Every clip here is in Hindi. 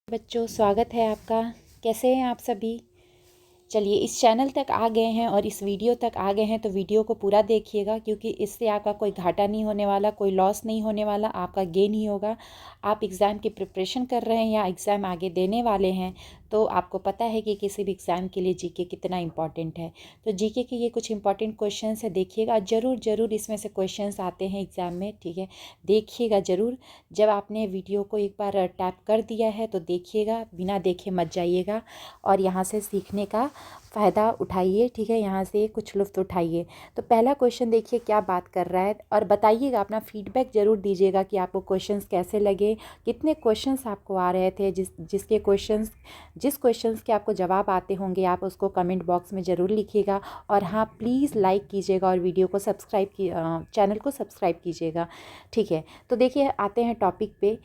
बच्चों, स्वागत है आपका। कैसे हैं आप सभी? चलिए, इस चैनल तक आ गए हैं और इस वीडियो तक आ गए हैं तो वीडियो को पूरा देखिएगा, क्योंकि इससे आपका कोई घाटा नहीं होने वाला, कोई लॉस नहीं होने वाला, आपका गेन ही होगा। आप एग्ज़ाम की प्रिपरेशन कर रहे हैं या एग्ज़ाम आगे देने वाले हैं, तो आपको पता है कि किसी भी एग्ज़ाम के लिए जीके कितना इम्पॉर्टेंट है। तो जीके के ये कुछ इंपॉर्टेंट क्वेश्चंस है, देखिएगा ज़रूर इसमें से क्वेश्चंस आते हैं एग्ज़ाम में, ठीक है। देखिएगा ज़रूर। जब आपने वीडियो को एक बार टैप कर दिया है तो देखिएगा, बिना देखे मत जाइएगा और यहाँ से सीखने का फ़ायदा उठाइए, ठीक है। यहाँ से कुछ लुत्फ़ उठाइए। तो पहला क्वेश्चन देखिए क्या बात कर रहा है, और बताइएगा, अपना फीडबैक ज़रूर दीजिएगा कि आपको क्वेश्चंस कैसे लगे, कितने क्वेश्चंस आपको आ रहे थे। जिस क्वेश्चंस के आपको जवाब आते होंगे आप उसको कमेंट बॉक्स में ज़रूर लिखिएगा। और हाँ, प्लीज़ लाइक कीजिएगा और वीडियो को चैनल को सब्सक्राइब कीजिएगा, ठीक है। तो देखिए, आते हैं टॉपिक पे।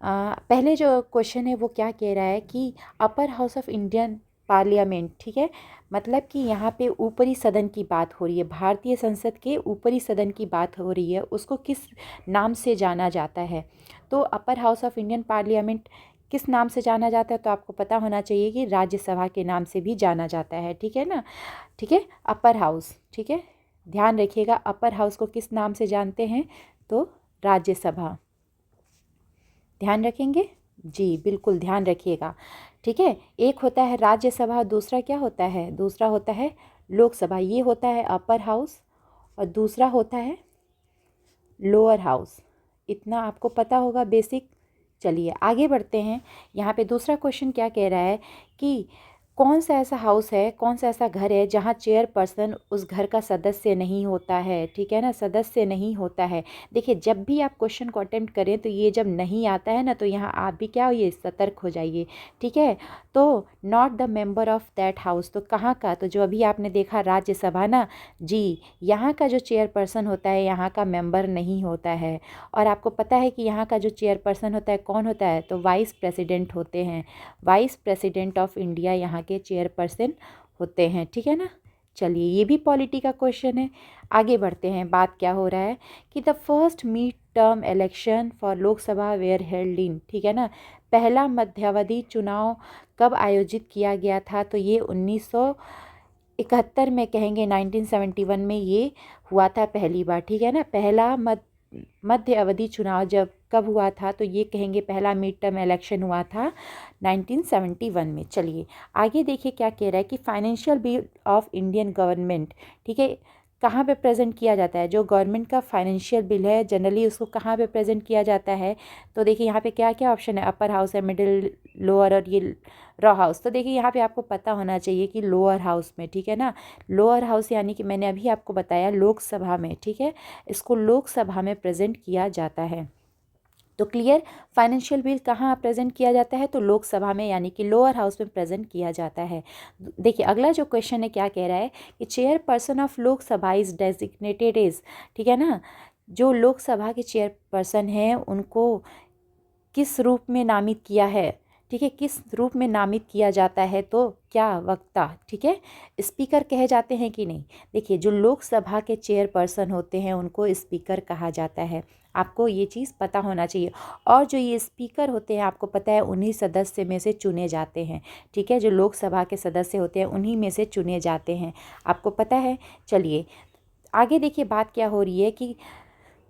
पहले जो क्वेश्चन है वो क्या कह रहा है कि upper house of Indian parliament, ठीक है, मतलब कि यहाँ पे ऊपरी सदन की बात हो रही है, भारतीय संसद के ऊपरी सदन की बात हो रही है, उसको किस नाम से जाना जाता है। तो upper house of Indian parliament किस नाम से जाना जाता है, तो आपको पता होना चाहिए कि राज्यसभा के नाम से भी जाना जाता है, ठीक है ना। ठीक है, अपर हाउस, ठीक है, ध्यान रखिएगा। अपर हाउस को किस नाम से जानते हैं, तो राज्यसभा। ध्यान रखेंगे जी, बिल्कुल ध्यान रखिएगा, ठीक है। एक होता है राज्यसभा, दूसरा क्या होता है, दूसरा होता है लोकसभा। ये होता है अपर हाउस और दूसरा होता है लोअर हाउस। इतना आपको पता होगा बेसिक। चलिए आगे बढ़ते हैं। यहाँ पे दूसरा क्वेश्चन क्या कह रहा है कि कौन सा ऐसा हाउस है, कौन सा ऐसा घर है जहाँ चेयरपर्सन उस घर का सदस्य नहीं होता है, ठीक है ना, सदस्य नहीं होता है। देखिए, जब भी आप क्वेश्चन को अटेम्प्ट करें तो ये जब नहीं आता है ना, तो यहाँ आप भी क्या होइए, सतर्क हो जाइए, ठीक है। तो not the member of that house, तो कहाँ का, तो जो अभी आपने देखा राज्यसभा ना जी, यहाँ का जो चेयरपर्सन होता है यहाँ का मेंबर नहीं होता है। और आपको पता है कि यहाँ का जो चेयरपर्सन होता है कौन होता है, तो वाइस प्रेसिडेंट होते हैं। वाइस प्रेसिडेंट ऑफ इंडिया यहाँ के चेयरपर्सन होते हैं, ठीक है ना। चलिए, ये भी पॉलिटी का क्वेश्चन है। आगे बढ़ते हैं। बात क्या हो रहा है कि the first mid term election for Lok Sabha where held in, ठीक है ना, पहला मध्यावधि चुनाव कब आयोजित किया गया था, तो ये 1971 में, कहेंगे 1971 में ये हुआ था पहली बार, ठीक है ना। पहला मध्य अवधि चुनाव जब कब हुआ था, तो ये कहेंगे पहला मिड टर्म इलेक्शन हुआ था 1971 में। चलिए आगे देखिए क्या कह रहा है कि financial bill of Indian government, ठीक है, कहाँ पे प्रेजेंट किया जाता है। जो गवर्नमेंट का फाइनेंशियल बिल है जनरली उसको कहाँ पे प्रेजेंट किया जाता है, तो देखिए यहाँ पे क्या क्या ऑप्शन है, अपर हाउस है, मिडिल, लोअर और ये रॉ हाउस। तो देखिए यहाँ पे आपको पता होना चाहिए कि लोअर हाउस में, ठीक है ना। लोअर हाउस यानी कि मैंने अभी आपको बताया लोकसभा में, ठीक है, इसको लोकसभा में प्रेजेंट किया जाता है। तो क्लियर, फाइनेंशियल बिल कहाँ प्रेजेंट किया जाता है, तो लोकसभा में, यानी कि लोअर हाउस में प्रेजेंट किया जाता है। देखिए अगला जो क्वेश्चन है क्या कह रहा है कि chairperson of Lok Sabha is designated as, ठीक है ना, जो लोकसभा के चेयरपर्सन हैं उनको किस रूप में नामित किया है, ठीक है, किस रूप में नामित किया जाता है, तो क्या वक्ता, ठीक है, स्पीकर कहे जाते हैं कि नहीं। देखिए, जो लोकसभा के चेयरपर्सन होते हैं उनको स्पीकर कहा जाता है, आपको ये चीज़ पता होना चाहिए। और जो ये स्पीकर होते हैं आपको पता है उन्हीं सदस्य में से चुने जाते हैं, ठीक है, जो लोकसभा के सदस्य होते हैं उन्हीं में से चुने जाते हैं, आपको पता है। चलिए आगे देखिए, बात क्या हो रही है कि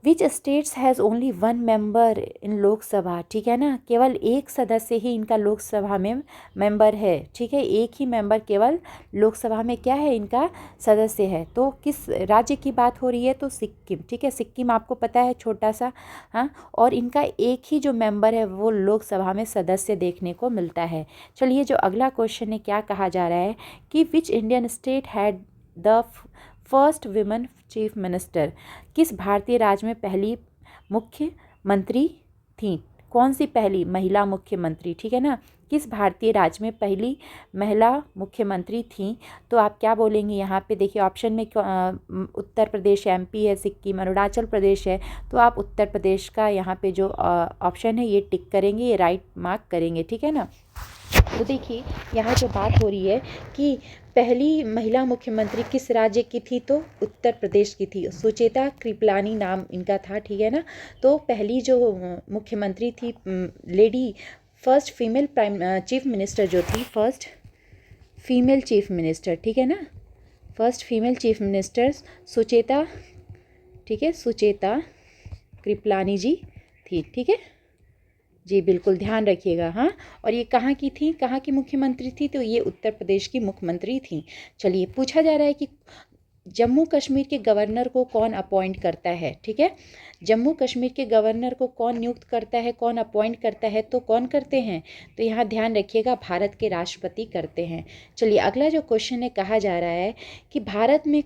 which states has only one member in Lok Sabha, ठीक है ना, केवल एक सदस्य ही इनका लोकसभा में मेंबर है, ठीक है, एक ही मेंबर केवल लोकसभा में क्या है, इनका सदस्य है। तो किस राज्य की बात हो रही है, तो सिक्किम, ठीक है, सिक्किम आपको पता है छोटा सा, हाँ, और इनका एक ही जो मेंबर है वो लोकसभा में सदस्य देखने को मिलता है। चलिए, जो अगला क्वेश्चन है क्या कहा जा रहा है कि which Indian state had the first women chief minister, किस भारतीय राज्य में पहली मुख्यमंत्री थी, कौन सी पहली महिला मुख्यमंत्री, ठीक है ना, किस भारतीय राज्य में पहली महिला मुख्यमंत्री थी, तो आप क्या बोलेंगे यहाँ पे। देखिए ऑप्शन में उत्तर प्रदेश, एमपी है, सिक्किम, अरुणाचल प्रदेश है, तो आप उत्तर प्रदेश का यहाँ पे जो ऑप्शन है ये टिक करेंगे, ये राइट मार्क करेंगे, ठीक है ना। तो देखिए यहाँ जो बात हो रही है कि पहली महिला मुख्यमंत्री किस राज्य की थी, तो उत्तर प्रदेश की थी, सुचेता कृपलानी नाम इनका था, ठीक है ना। तो पहली जो मुख्यमंत्री थी lady first female chief minister जो थी, फर्स्ट फीमेल चीफ मिनिस्टर, ठीक है ना, first female chief minister Sucheta, ठीक है, सुचेता कृपलानी जी थी, ठीक है जी, बिल्कुल ध्यान रखिएगा। हाँ, और ये कहाँ की थी, कहाँ की मुख्यमंत्री थी, तो ये उत्तर प्रदेश की मुख्यमंत्री थी। चलिए, पूछा जा रहा है कि जम्मू कश्मीर के गवर्नर को कौन अपॉइंट करता है, ठीक है, जम्मू कश्मीर के गवर्नर को कौन नियुक्त करता है, कौन अपॉइंट करता है, तो कौन करते हैं, तो यहाँ ध्यान रखिएगा, भारत के राष्ट्रपति करते हैं। चलिए, अगला जो क्वेश्चन है, कहा जा रहा है कि भारत में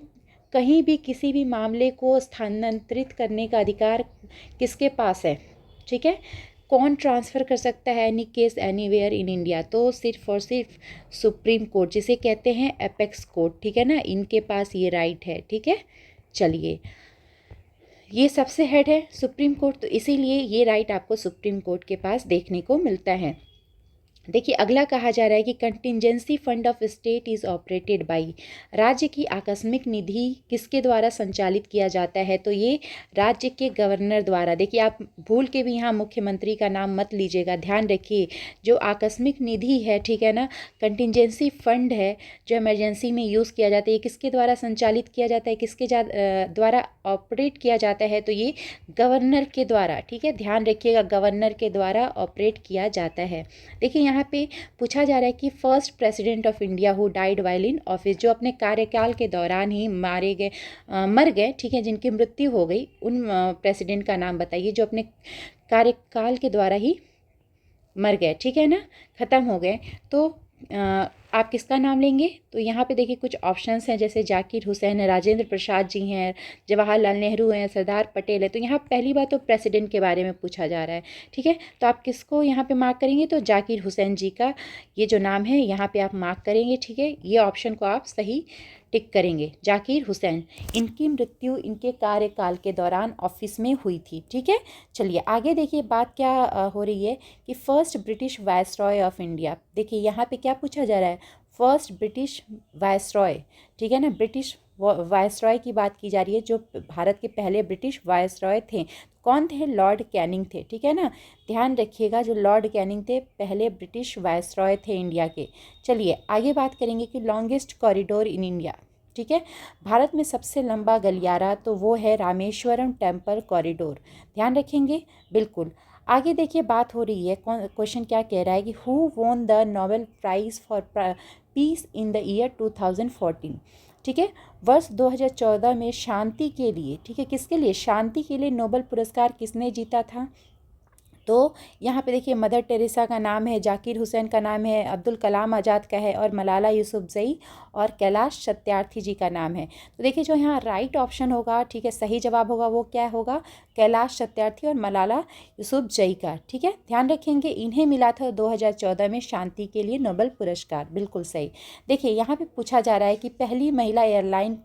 कहीं भी किसी भी मामले को स्थानांतरित करने का अधिकार किसके पास है, ठीक है, कौन ट्रांसफ़र कर सकता है any case anywhere in India, तो सिर्फ और सिर्फ सुप्रीम कोर्ट, जिसे कहते हैं एपेक्स कोर्ट, ठीक है ना, इनके पास ये राइट है, ठीक है। चलिए, ये सबसे हेड है सुप्रीम कोर्ट, तो इसीलिए ये राइट आपको सुप्रीम कोर्ट के पास देखने को मिलता है। देखिए, अगला कहा जा रहा है कि contingency fund of state is operated by, राज्य की आकस्मिक निधि किसके द्वारा संचालित किया जाता है, तो ये राज्य के गवर्नर द्वारा। देखिए, आप भूल के भी यहाँ मुख्यमंत्री का नाम मत लीजिएगा, ध्यान रखिए, जो आकस्मिक निधि है, ठीक है ना, कंटिजेंसी फंड है, जो इमरजेंसी में यूज़ किया जाता है, ये किसके द्वारा संचालित किया जाता है, किसके द्वारा ऑपरेट किया जाता है, तो ये गवर्नर के द्वारा, ठीक है, ध्यान रखिएगा, गवर्नर के द्वारा ऑपरेट किया जाता है। देखिए, यहाँ पे पूछा जा रहा है कि first president of India who died while in office, जो अपने कार्यकाल के दौरान ही मर गए, ठीक है, जिनकी मृत्यु हो गई, उन प्रेसिडेंट का नाम बताइए जो अपने कार्यकाल के द्वारा ही मर गए, ठीक है ना, ख़त्म हो गए, तो आप किसका नाम लेंगे, तो यहाँ पे देखिए कुछ ऑप्शंस हैं, जैसे जाकिर हुसैन है, राजेंद्र प्रसाद जी हैं, जवाहरलाल नेहरू हैं, सरदार पटेल है, तो यहाँ पहली बात तो प्रेसिडेंट के बारे में पूछा जा रहा है, ठीक है, तो आप किसको यहाँ पे मार्क करेंगे, तो जाकिर हुसैन जी का ये जो नाम है यहाँ पे आप मार्क करेंगे, ठीक है, ये ऑप्शन को आप सही टिक करेंगे, जाकिर हुसैन, इनकी मृत्यु इनके कार्यकाल के दौरान ऑफिस में हुई थी, ठीक है। चलिए, आगे देखिए बात क्या हो रही है कि first British viceroy of India, देखिए यहाँ पे क्या पूछा जा रहा है, फर्स्ट ब्रिटिश वायसरॉय, ठीक है ना, ब्रिटिश वायसरॉय की बात की जा रही है, जो भारत के पहले ब्रिटिश वायसरॉय थे, कौन थे, लॉर्ड कैनिंग थे, ठीक है ना, ध्यान रखिएगा, जो लॉर्ड कैनिंग थे पहले ब्रिटिश वायसरॉय थे इंडिया के। चलिए, आगे बात करेंगे कि लॉन्गेस्ट कॉरिडोर इन इंडिया, ठीक है, भारत में सबसे लंबा गलियारा, तो वो है रामेश्वरम टेम्पल कॉरिडोर, ध्यान रखेंगे, बिल्कुल। आगे देखिए बात हो रही है, क्वेश्चन क्या कह रहा है कि who won the Nobel prize for piece in the year 2014, ठीक है, वर्ष 2014 में शांति के लिए, ठीक है, किसके लिए, शांति के लिए नोबेल पुरस्कार किसने जीता था, तो यहाँ पे देखिए मदर टेरेसा का नाम है, जाकिर हुसैन का नाम है, अब्दुल कलाम आज़ाद का है, और मलाला यूसुफजई और कैलाश सत्यार्थी जी का नाम है। तो देखिए, जो यहाँ राइट ऑप्शन होगा, ठीक है, सही जवाब होगा वो क्या होगा, कैलाश सत्यार्थी और मलाला यूसुफजई का, ठीक है, ध्यान रखेंगे, इन्हें मिला था 2014 में शांति के लिए नोबेल पुरस्कार, बिल्कुल सही। देखिए, यहाँ पर पूछा जा रहा है कि पहली महिला एयरलाइन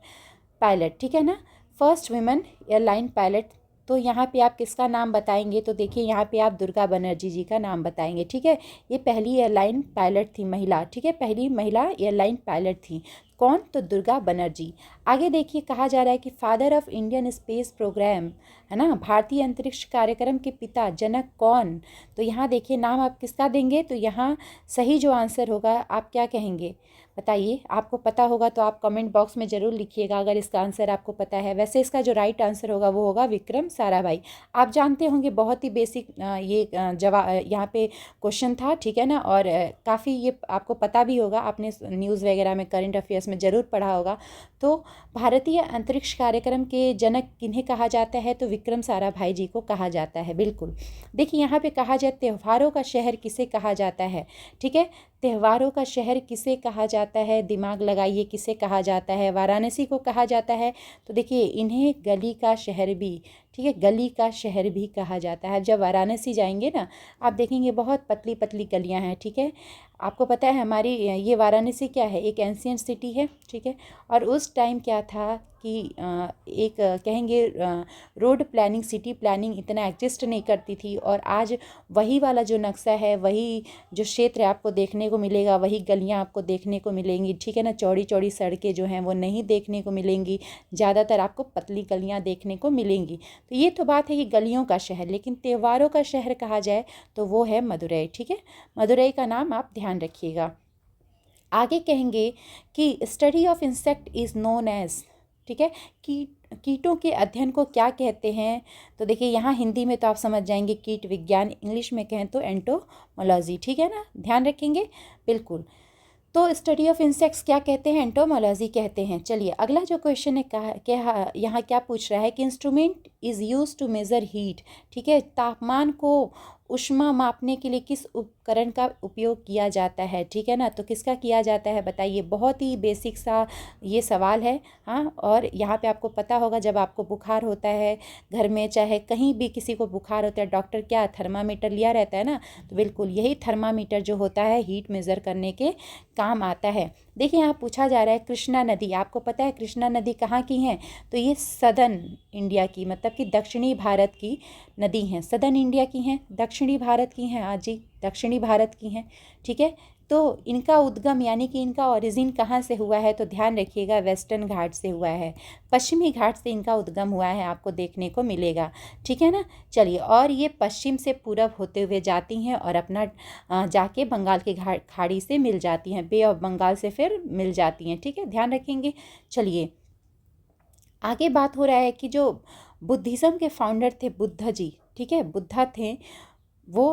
पायलट, ठीक है ना, फर्स्ट वुमेन एयरलाइन पायलट, तो यहाँ पे आप किसका नाम बताएंगे, तो देखिए यहाँ पे आप दुर्गा बनर्जी जी का नाम बताएंगे, ठीक है, ये पहली एयरलाइन पायलट थी महिला, ठीक है, पहली महिला एयरलाइन पायलट थी, कौन, तो दुर्गा बनर्जी। आगे देखिए, कहा जा रहा है कि father of Indian space program, है ना, भारतीय अंतरिक्ष कार्यक्रम के पिता जनक कौन, तो यहाँ देखिए नाम आप किसका देंगे, तो यहाँ सही जो आंसर होगा आप क्या कहेंगे बताइए, आपको पता होगा तो आप कमेंट बॉक्स में ज़रूर लिखिएगा अगर इसका आंसर आपको पता है। वैसे इसका जो राइट आंसर होगा वो होगा विक्रम साराभाई। आप जानते होंगे बहुत ही बेसिक ये जवाब यहाँ पे क्वेश्चन था, ठीक है ना, और काफ़ी ये आपको पता भी होगा, आपने न्यूज़ वगैरह में करंट अफेयर्स में ज़रूर पढ़ा होगा। तो भारतीय अंतरिक्ष कार्यक्रम के जनक किन्हें कहा जाता है, तो विक्रम साराभाई जी को कहा जाता है, बिल्कुल। देखिए यहाँ पे कहा जाए त्योहारों का शहर किसे कहा जाता है, ठीक है, त्योहारों का शहर किसे कहा जाता है, दिमाग लगाइए, किसे कहा जाता है, वाराणसी को कहा जाता है, तो देखिए इन्हें गली का शहर भी, ठीक है, गली का शहर भी कहा जाता है। जब वाराणसी जाएंगे ना आप देखेंगे बहुत पतली पतली गलियां हैं, ठीक है, आपको पता है हमारी ये वाराणसी क्या है, एक एंशिएंट सिटी है, ठीक है, और उस टाइम क्या था कि एक कहेंगे रोड प्लानिंग, सिटी प्लानिंग इतना एग्जिस्ट नहीं करती थी, और आज वही वाला जो नक्शा है, वही जो क्षेत्र आपको देखने को मिलेगा, वही गलियां आपको देखने को मिलेंगी, ठीक है ना, चौड़ी चौड़ी सड़कें जो हैं वो नहीं देखने को मिलेंगी, ज़्यादातर आपको पतली गलियां देखने को मिलेंगी। तो ये तो बात है कि गलियों का शहर, लेकिन त्योहारों का शहर कहा जाए तो वो है मदुरई। ठीक है, मदुरई का नाम आप ध्यान रखिएगा। आगे कहेंगे कि study of insect is known as, ठीक है, कीटों के अध्ययन को क्या कहते हैं। तो देखिए यहाँ हिंदी में तो आप समझ जाएंगे कीट विज्ञान, इंग्लिश में कहें तो एंटोमोलॉजी। ठीक है ना, ध्यान रखेंगे बिल्कुल। तो स्टडी ऑफ इंसेक्ट्स क्या कहते हैं, एंटोमोलॉजी कहते हैं। चलिए अगला जो क्वेश्चन है क्या यहाँ क्या पूछ रहा है कि instrument is use to measure heat, ठीक है, तापमान को ऊष्मा मापने के लिए किस उपकरण का उपयोग किया जाता है। ठीक है ना, तो किसका किया जाता है बताइए, बहुत ही बेसिक सा ये सवाल है। हाँ, और यहाँ पे आपको पता होगा जब आपको बुखार होता है घर में, चाहे कहीं भी किसी को बुखार होता है, डॉक्टर क्या थर्मामीटर लिया रहता है ना, तो बिल्कुल यही थर्मामीटर जो होता है हीट मेज़र करने के काम आता है। देखिए यहाँ पूछा जा रहा है कृष्णा नदी, आपको पता है कृष्णा नदी कहाँ की है, तो ये सदर्न इंडिया की, मतलब कि दक्षिणी भारत की नदी हैं। सदर्न इंडिया की हैं, दक्षिणी भारत की हैं, आज जी दक्षिणी भारत की हैं। ठीक है, तो इनका उद्गम यानी कि इनका ओरिजिन कहाँ से हुआ है, तो ध्यान रखिएगा वेस्टर्न घाट से हुआ है, पश्चिमी घाट से इनका उद्गम हुआ है, आपको देखने को मिलेगा। ठीक है ना, चलिए, और ये पश्चिम से पूरब होते हुए जाती हैं और अपना जाके बंगाल की खाड़ी से मिल जाती हैं, बे ऑफ बंगाल से फिर मिल जाती हैं। ठीक है, ध्यान रखेंगे। चलिए आगे बात हो रहा है कि जो बुद्धिज़्म के फाउंडर थे बुद्ध जी, ठीक है, बुद्धा थे वो,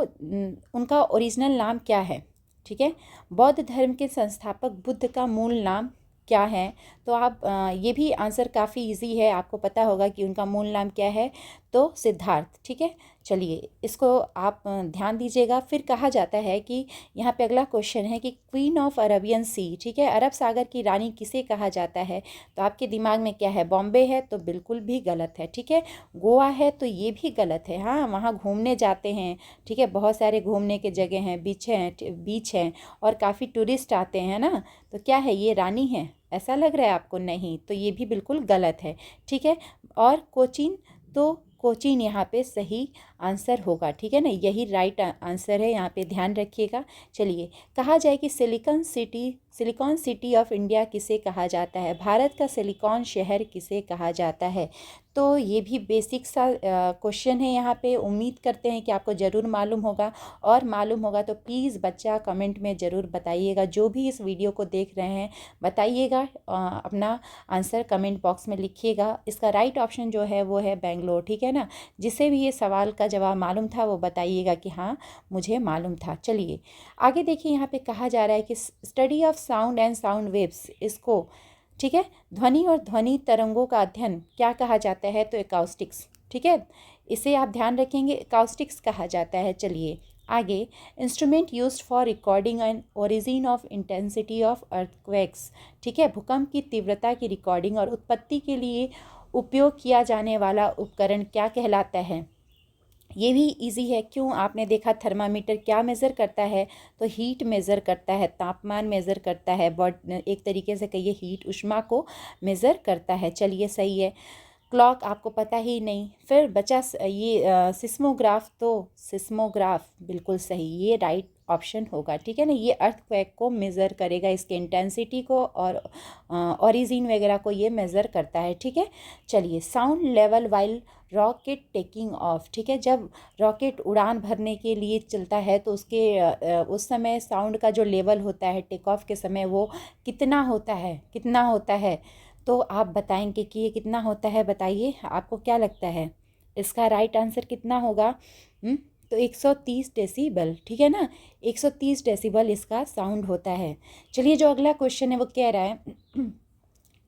उनका ओरिजिनल नाम क्या है। ठीक है, बौद्ध धर्म के संस्थापक बुद्ध का मूल नाम क्या है, तो आप ये भी आंसर काफ़ी इजी है, आपको पता होगा कि उनका मूल नाम क्या है, तो सिद्धार्थ। ठीक है, चलिए इसको आप ध्यान दीजिएगा। फिर कहा जाता है कि यहाँ पे अगला क्वेश्चन है कि क्वीन ऑफ अरबियन सी, ठीक है, अरब सागर की रानी किसे कहा जाता है, तो आपके दिमाग में क्या है, बॉम्बे है तो बिल्कुल भी गलत है। ठीक है, गोवा है तो ये भी गलत है। हाँ, वहाँ घूमने जाते हैं, ठीक है, बहुत सारे घूमने के जगह हैं, बीच हैं और काफ़ी टूरिस्ट आते हैं ना, तो क्या है ये रानी है, ऐसा लग रहा है आपको, नहीं, तो ये भी बिल्कुल गलत है। ठीक है, और कोचीन, तो कोचीन यहाँ पे सही आंसर होगा। ठीक है ना, यही राइट आंसर है, यहाँ पे ध्यान रखिएगा। चलिए कहा जाए कि सिलिकॉन सिटी ऑफ इंडिया किसे कहा जाता है, भारत का सिलिकॉन शहर किसे कहा जाता है, तो ये भी बेसिक सा क्वेश्चन है यहाँ पे। उम्मीद करते हैं कि आपको ज़रूर मालूम होगा, और मालूम होगा तो प्लीज़ बच्चा कमेंट में ज़रूर बताइएगा, जो भी इस वीडियो को देख रहे हैं बताइएगा, अपना आंसर कमेंट बॉक्स में लिखिएगा। इसका राइट ऑप्शन जो है वो है बेंगलोर। ठीक है ना, जिसे भी ये सवाल का जवाब मालूम था वो बताइएगा कि हाँ मुझे मालूम था। चलिए आगे देखिए, यहाँ पे कहा जा रहा है कि study of sound and sound waves, इसको, ठीक है, ध्वनि और ध्वनि तरंगों का अध्ययन क्या कहा जाता है, तो एकॉस्टिक्स। ठीक है, इसे आप ध्यान रखेंगे, एकॉस्टिक्स कहा जाता है। चलिए आगे, instrument used for recording and origin of intensity of earthquakes, ठीक है, भूकंप की तीव्रता की रिकॉर्डिंग और उत्पत्ति के लिए उपयोग किया जाने वाला उपकरण क्या कहलाता है। ये भी इजी है, क्यों, आपने देखा थर्मामीटर क्या मेज़र करता है, तो हीट मेज़र करता है, तापमान मेज़र करता है, एक तरीके से कहिए हीट ऊष्मा को मेज़र करता है। चलिए सही है। क्लॉक आपको पता ही नहीं, फिर बचा ये सिस्मोग्राफ, तो सिस्मोग्राफ बिल्कुल सही, ये राइट ऑप्शन होगा। ठीक है ना, ये अर्थक्वेक को मेज़र करेगा, इसके इंटेंसिटी को और ओरिजिन वगैरह को ये मेज़र करता है। ठीक है, चलिए sound level while rocket taking of, ठीक है, जब रॉकेट उड़ान भरने के लिए चलता है तो उसके उस समय साउंड का जो लेवल होता है टेक ऑफ के समय वो कितना होता है, कितना होता है, तो आप बताएंगे कि ये कितना होता है, बताइए आपको क्या लगता है इसका राइट आंसर कितना होगा। तो 130 डेसिबल। ठीक है ना, 130 डेसिबल इसका साउंड होता है। चलिए जो अगला क्वेश्चन है वो कह रहा है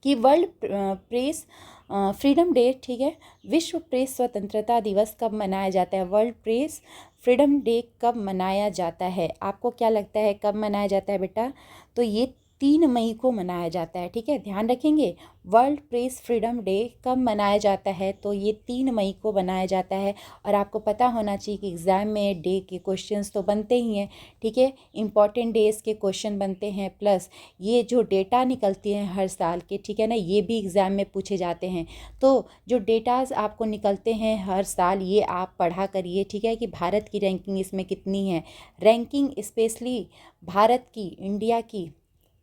कि वर्ल्ड प्रेस फ्रीडम डे, ठीक है, विश्व प्रेस स्वतंत्रता दिवस कब मनाया जाता है, वर्ल्ड प्रेस फ्रीडम डे कब मनाया जाता है, आपको क्या लगता है कब मनाया जाता है बेटा, तो ये 3 मई को मनाया जाता है। ठीक है, ध्यान रखेंगे, वर्ल्ड प्रेस फ्रीडम डे कब मनाया जाता है, तो ये 3 मई को मनाया जाता है। और आपको पता होना चाहिए कि एग्ज़ाम में डे के क्वेश्चंस तो बनते ही हैं, ठीक है, इम्पॉर्टेंट डेज़ के क्वेश्चन बनते हैं, प्लस ये जो डेटा निकलती हैं हर साल के, ठीक है ना, ये भी एग्ज़ाम में पूछे जाते हैं। तो जो डेटाज आपको निकलते हैं हर साल ये आप पढ़ा करिए, ठीक है, कि भारत की रैंकिंग इसमें कितनी है, रैंकिंग स्पेशली भारत की, इंडिया की,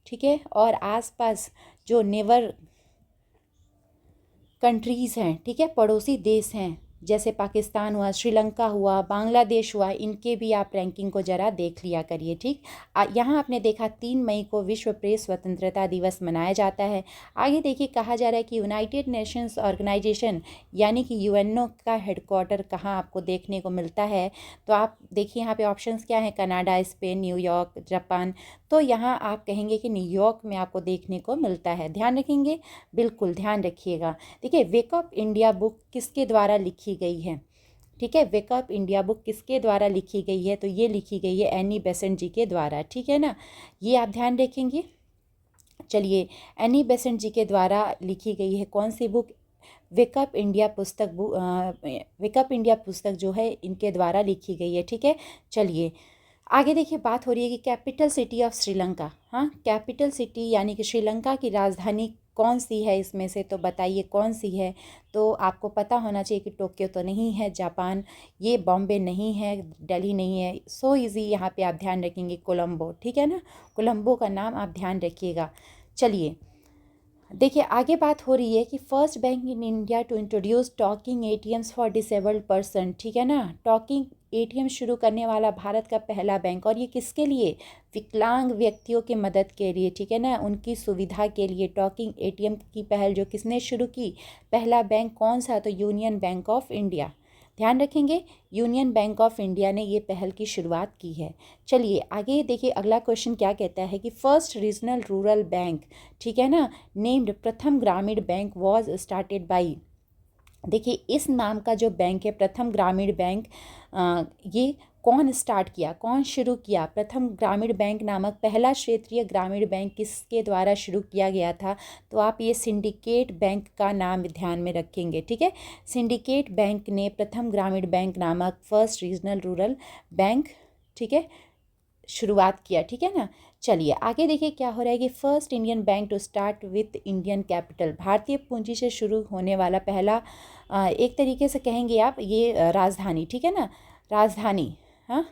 ठीक है, और आसपास जो नेबर कंट्रीज़ हैं, ठीक है, पड़ोसी देश हैं, जैसे पाकिस्तान हुआ, श्रीलंका हुआ, बांग्लादेश हुआ, इनके भी आप रैंकिंग को ज़रा देख लिया करिए। ठीक, यहाँ आपने देखा 3 मई को विश्व प्रेस स्वतंत्रता दिवस मनाया जाता है। आगे देखिए कहा जा रहा है कि यूनाइटेड नेशंस ऑर्गेनाइजेशन यानी कि यूएनओ का हेडक्वार्टर कहाँ आपको देखने को मिलता है। तो आप देखिए यहाँ पे ऑप्शंस क्या हैं, कनाडा, स्पेन, न्यूयॉर्क, जापान। तो यहाँ आप कहेंगे कि न्यूयॉर्क में आपको देखने को मिलता है। ध्यान रखेंगे, बिल्कुल ध्यान रखिएगा। देखिए वेकअप इंडिया बुक किसके द्वारा लिखी गई है। ठीक है, वेकअप इंडिया बुक किसके द्वारा लिखी गई है, तो ये लिखी गई है एनी बेसेंट जी के द्वारा। ठीक है ना, ये आप ध्यान रखेंगे। चलिए, एनी बेसेंट जी के द्वारा लिखी गई है कौन सी बुक, वेकअप इंडिया पुस्तक वेकअप इंडिया पुस्तक जो है इनके द्वारा लिखी गई है। ठीक है, चलिए आगे देखिए बात हो रही है कि कैपिटल सिटी ऑफ श्रीलंका। हाँ, कैपिटल सिटी यानी कि श्रीलंका की राजधानी कौन सी है इसमें से, तो बताइए कौन सी है। तो आपको पता होना चाहिए कि टोक्यो तो नहीं है, जापान, ये बॉम्बे नहीं है, दिल्ली नहीं है। सो इज़ी, यहाँ पे आप ध्यान रखेंगे कोलंबो। ठीक है ना, कोलंबो का नाम आप ध्यान रखिएगा। चलिए देखिए आगे बात हो रही है कि first bank in India to introduce talking ATMs for disabled person. ठीक है ना, टॉकिंग एटीएम शुरू करने वाला भारत का पहला बैंक, और ये किसके लिए, विकलांग व्यक्तियों की मदद के लिए। ठीक है ना, उनकी सुविधा के लिए टॉकिंग एटीएम की पहल जो किसने शुरू की, पहला बैंक कौन सा, तो यूनियन बैंक ऑफ इंडिया। ध्यान रखेंगे, यूनियन बैंक ऑफ इंडिया ने ये पहल की शुरुआत की है। चलिए आगे देखिए अगला क्वेश्चन क्या कहता है कि फर्स्ट रीजनल रूरल बैंक, ठीक है ना, नेम्ड प्रथम ग्रामीण बैंक वॉज स्टार्टेड बाई। देखिए इस नाम का जो बैंक है प्रथम ग्रामीण बैंक, ये कौन स्टार्ट किया, कौन शुरू किया, प्रथम ग्रामीण बैंक नामक पहला क्षेत्रीय ग्रामीण बैंक किसके द्वारा शुरू किया गया था। तो आप ये सिंडिकेट बैंक का नाम ध्यान में रखेंगे। ठीक है, सिंडिकेट बैंक ने प्रथम ग्रामीण बैंक नामक फर्स्ट रीजनल रूरल बैंक, ठीक है, शुरुआत किया। ठीक है ना, चलिए आगे देखिए क्या हो रहा है कि first Indian bank to start with Indian capital, भारतीय पूंजी से शुरू होने वाला पहला, एक तरीके से कहेंगे आप ये राजधानी। ठीक है ना, राजधानी, हाँ,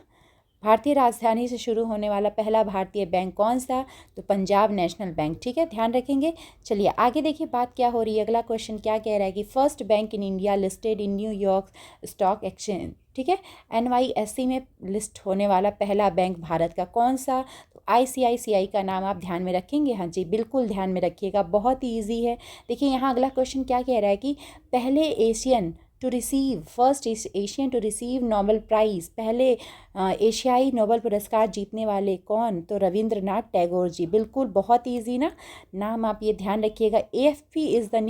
भारतीय राजधानी से शुरू होने वाला पहला भारतीय बैंक कौन सा, तो पंजाब नेशनल बैंक। ठीक है, ध्यान रखेंगे। चलिए आगे देखिए बात क्या हो रही है, अगला क्वेश्चन क्या कह रहा है कि first bank in India listed in New York stock exchange. ठीक है, NYSE में लिस्ट होने वाला पहला बैंक भारत का कौन सा, तो ICICI का नाम आप ध्यान में रखेंगे। हाँ जी, बिल्कुल ध्यान में रखिएगा, बहुत ही ईजी है। देखिए यहाँ अगला क्वेश्चन क्या कह रहा है कि पहले Asian to receive, first Asian to receive Nobel prize, पहले एशियाई नोबेल पुरस्कार जीतने वाले कौन, तो रविंद्रनाथ टैगोर जी। बिल्कुल बहुत ईजी ना, नाम आप ये ध्यान रखिएगा। AFP is the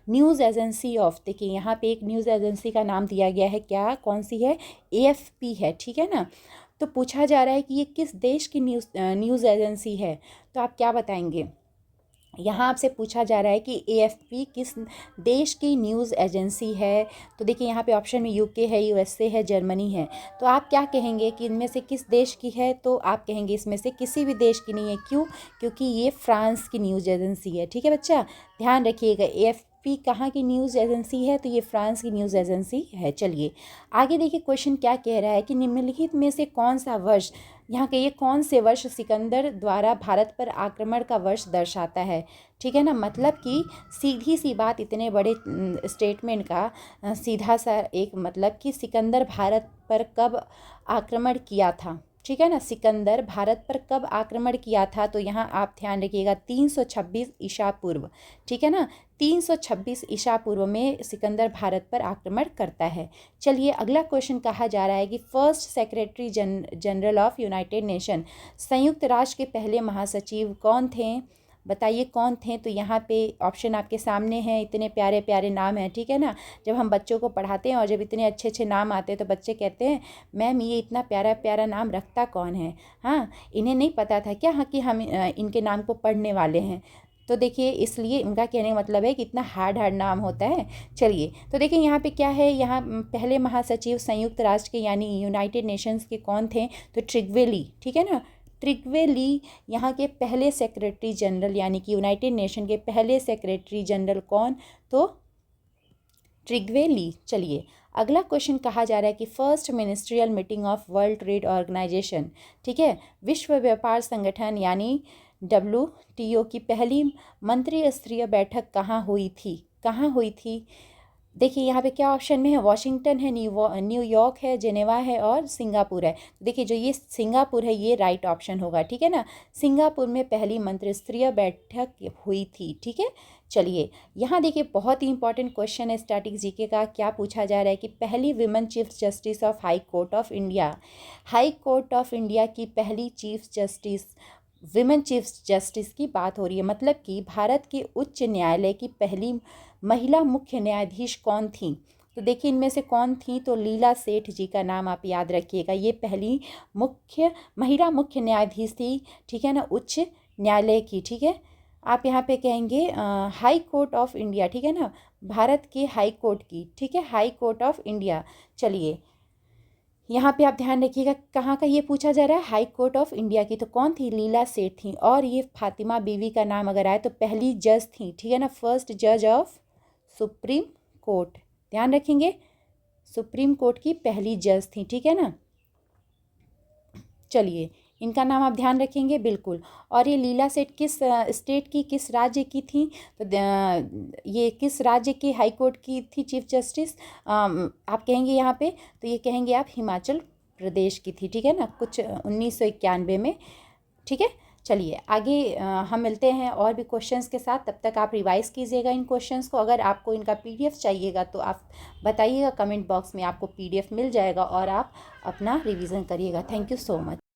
news agency of, देखिए यहाँ पे एक न्यूज़ एजेंसी का नाम दिया गया है, क्या, कौन सी है, AFP है। ठीक है ना, तो पूछा जा रहा है कि ये किस देश की न्यूज़ एजेंसी है, तो आप क्या बताएंगे। यहाँ आपसे पूछा जा रहा है कि AFP किस देश की न्यूज़ एजेंसी है। तो देखिए यहाँ पे ऑप्शन में UK है, USA है, जर्मनी है। तो आप क्या कहेंगे कि इनमें से किस देश की है, तो आप कहेंगे इसमें से किसी भी देश की नहीं है। क्यों, क्योंकि ये फ्रांस की न्यूज़ एजेंसी है। ठीक है बच्चा, ध्यान रखिएगा, AFP कहाँ की न्यूज़ एजेंसी है, तो ये फ्रांस की न्यूज़ एजेंसी है। चलिए आगे देखिए क्वेश्चन क्या कह रहा है कि निम्नलिखित में से कौन सा वर्ष, यहाँ के ये कौन से वर्ष सिकंदर द्वारा भारत पर आक्रमण का वर्ष दर्शाता है। ठीक है ना, मतलब कि सीधी सी बात, इतने बड़े स्टेटमेंट का सीधा सा एक मतलब कि सिकंदर भारत पर कब आक्रमण किया था। ठीक है ना, सिकंदर भारत पर कब आक्रमण किया था, तो यहाँ आप ध्यान रखिएगा 326 ईसा पूर्व। ठीक है ना, 326 ईसा पूर्व में सिकंदर भारत पर आक्रमण करता है। चलिए अगला क्वेश्चन कहा जा रहा है कि first secretary general of United nation, संयुक्त राष्ट्र के पहले महासचिव कौन थे, बताइए कौन थे। तो यहाँ पे ऑप्शन आपके सामने हैं, इतने प्यारे प्यारे नाम हैं। ठीक है ना, जब हम बच्चों को पढ़ाते हैं और जब इतने अच्छे अच्छे नाम आते हैं तो बच्चे कहते हैं मैम ये इतना प्यारा प्यारा नाम रखता कौन है। हाँ, इन्हें नहीं पता था क्या, हाँ, कि हम इनके नाम को पढ़ने वाले हैं। तो देखिए इसलिए उनका कहने का मतलब है कि इतना हार्ड हार्ड नाम होता है। चलिए तो देखिए यहाँ पे क्या है, यहाँ पहले महासचिव संयुक्त राष्ट्र के यानी यूनाइटेड नेशंस के कौन थे, तो ट्रिग्वे ली। ठीक है ना, ट्रिग्वे ली यहाँ के पहले सेक्रेटरी जनरल, यानी कि यूनाइटेड नेशन के पहले सेक्रेटरी जनरल कौन, तो ट्रिग्वे ली। चलिए अगला क्वेश्चन कहा जा रहा है कि first ministerial meeting of world trade organization, ठीक है, विश्व व्यापार संगठन यानी WTO की पहली मंत्री स्तरीय बैठक कहाँ हुई थी, कहाँ हुई थी। देखिए यहाँ पे क्या ऑप्शन में है, वॉशिंगटन है, न्यूयॉर्क है, जेनेवा है और सिंगापुर है। देखिए जो ये सिंगापुर है ये राइट ऑप्शन होगा, ठीक है ना। सिंगापुर में पहली मंत्रिस्तरीय बैठक हुई थी, ठीक है। चलिए यहाँ देखिए बहुत ही इंपॉर्टेंट क्वेश्चन है स्टैटिक जीके का। क्या पूछा जा रहा है कि पहली women chief justice of high court of India, high court of India की पहली chief justice, women chief justice की बात हो रही है। मतलब कि भारत के उच्च न्यायालय की पहली महिला मुख्य न्यायाधीश कौन थी। तो देखिए इनमें से कौन थी, तो लीला सेठ जी का नाम आप याद रखिएगा। ये पहली महिला मुख्य न्यायाधीश थी, ठीक है ना, उच्च न्यायालय की, ठीक है। आप यहाँ पे कहेंगे हाई कोर्ट ऑफ इंडिया, ठीक है ना, भारत के हाई कोर्ट की, ठीक है, हाई कोर्ट ऑफ इंडिया। चलिए यहाँ पे आप ध्यान रखिएगा कहाँ का ये पूछा जा रहा है, हाई कोर्ट ऑफ इंडिया की। तो कौन थी, लीला सेठ थी। और ये फातिमा बीवी का नाम अगर आए तो पहली जज थी, ठीक है ना, फर्स्ट जज ऑफ सुप्रीम कोर्ट। ध्यान रखेंगे सुप्रीम कोर्ट की पहली जज थी, ठीक है ना। चलिए इनका नाम आप ध्यान रखेंगे बिल्कुल। और ये लीला सेठ किस स्टेट की, किस राज्य की थी, तो ये किस राज्य की हाई कोर्ट की थी चीफ जस्टिस, आप कहेंगे यहाँ पे, तो ये कहेंगे आप हिमाचल प्रदेश की थी, ठीक है ना, कुछ 1991 में, ठीक है। चलिए आगे हम मिलते हैं और भी क्वेश्चंस के साथ। तब तक आप रिवाइज कीजिएगा इन क्वेश्चंस को। अगर आपको इनका पीडीएफ चाहिएगा तो आप बताइएगा कमेंट बॉक्स में, आपको पीडीएफ मिल जाएगा और आप अपना रिवीजन करिएगा। Thank you so much.